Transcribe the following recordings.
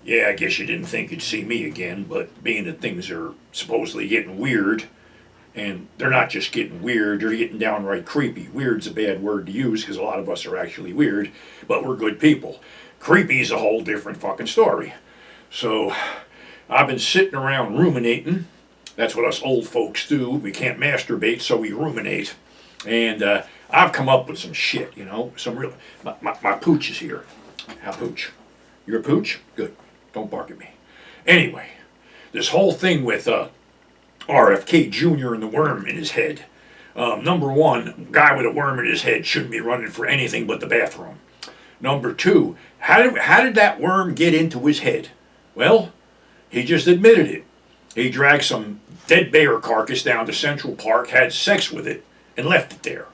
Yeah, I guess you didn't think you'd see me again, but being that things are supposedly getting weird, and they're not just getting weird, they're getting downright creepy. Weird's a bad word to use because a lot of us are actually weird, but we're good people. Creepy's a whole different fucking story. So, I've been sitting around ruminating. That's what us old folks do. We can't masturbate, so we ruminate. And I've come up with some shit, some real. My pooch is here. How pooch? You're a pooch? Good. Don't bark at me. Anyway, this whole thing with RFK Jr. and the worm in his head. Number one, guy with a worm in his head shouldn't be running for anything but the bathroom. Number two, how did that worm get into his head? Well, he just admitted it. He dragged some dead bear carcass down to Central Park, had sex with it, and left it there.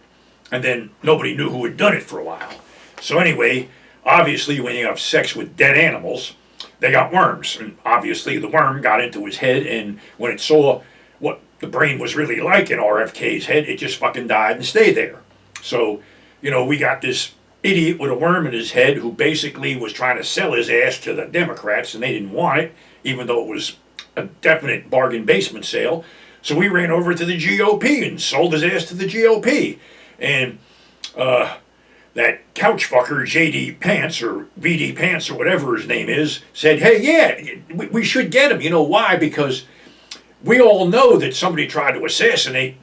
And then nobody knew who had done it for a while. So anyway, obviously when you have sex with dead animals, they got worms. And obviously the worm got into his head, and when it saw what the brain was really like in RFK's head, it just fucking died and stayed there. So, we got this idiot with a worm in his head who basically was trying to sell his ass to the Democrats, and they didn't want it, even though it was a definite bargain basement sale. So we ran over to the GOP and sold his ass to the GOP. And that couch fucker, JD Pants, or VD Pants, or whatever his name is, said, hey, yeah, we should get him. You know why? Because we all know that somebody tried to assassinate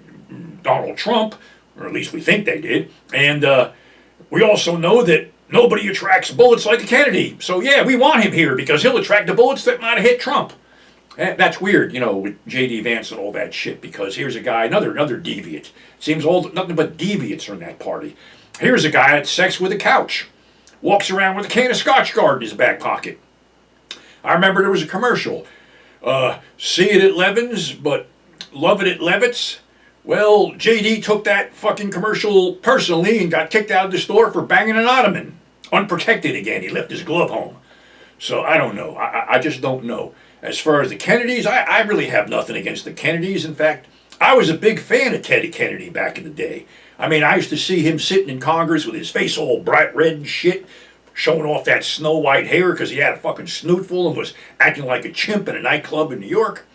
Donald Trump, or at least we think they did. And we also know that nobody attracts bullets like a Kennedy. So yeah, we want him here because he'll attract the bullets that might have hit Trump. That's weird, with J.D. Vance and all that shit, because here's a guy, another deviant. Seems nothing but deviants are in that party. Here's a guy that had sex with a couch. Walks around with a can of Scotch Guard in his back pocket. I remember there was a commercial. See it at Levin's, but love it at Levitt's. Well, J.D. took that fucking commercial personally and got kicked out of the store for banging an ottoman. Unprotected again. He left his glove home. So I don't know. I just don't know. As far as the Kennedys, I really have nothing against the Kennedys. In fact, I was a big fan of Teddy Kennedy back in the day. I mean, I used to see him sitting in Congress with his face all bright red and shit, showing off that snow white hair because he had a fucking snootful and was acting like a chimp in a nightclub in New York.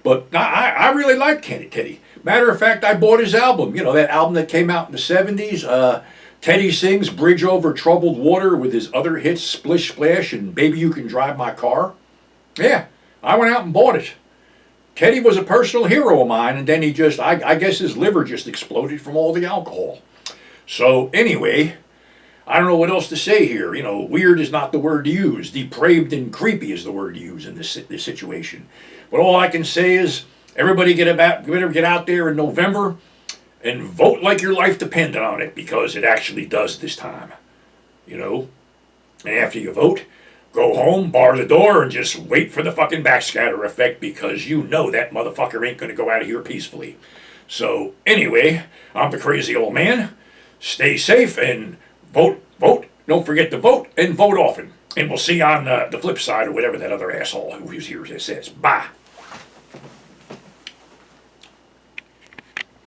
But I really liked Teddy. Matter of fact, I bought his album. That album that came out in the 70s. Teddy sings Bridge Over Troubled Water with his other hits, Splish Splash and Baby You Can Drive My Car. Yeah, I went out and bought it. Teddy was a personal hero of mine, and then he just, I guess his liver just exploded from all the alcohol. So anyway, I don't know what else to say here. Weird is not the word to use. Depraved and creepy is the word to use in this situation. But all I can say is, everybody better get out there in November and vote like your life depended on it, because it actually does this time. And after you vote, go home, bar the door, and just wait for the fucking backscatter effect, because that motherfucker ain't going to go out of here peacefully. So anyway, I'm the crazy old man. Stay safe and vote. Don't forget to vote, and vote often. And we'll see you on the flip side, or whatever that other asshole who's here says. Bye.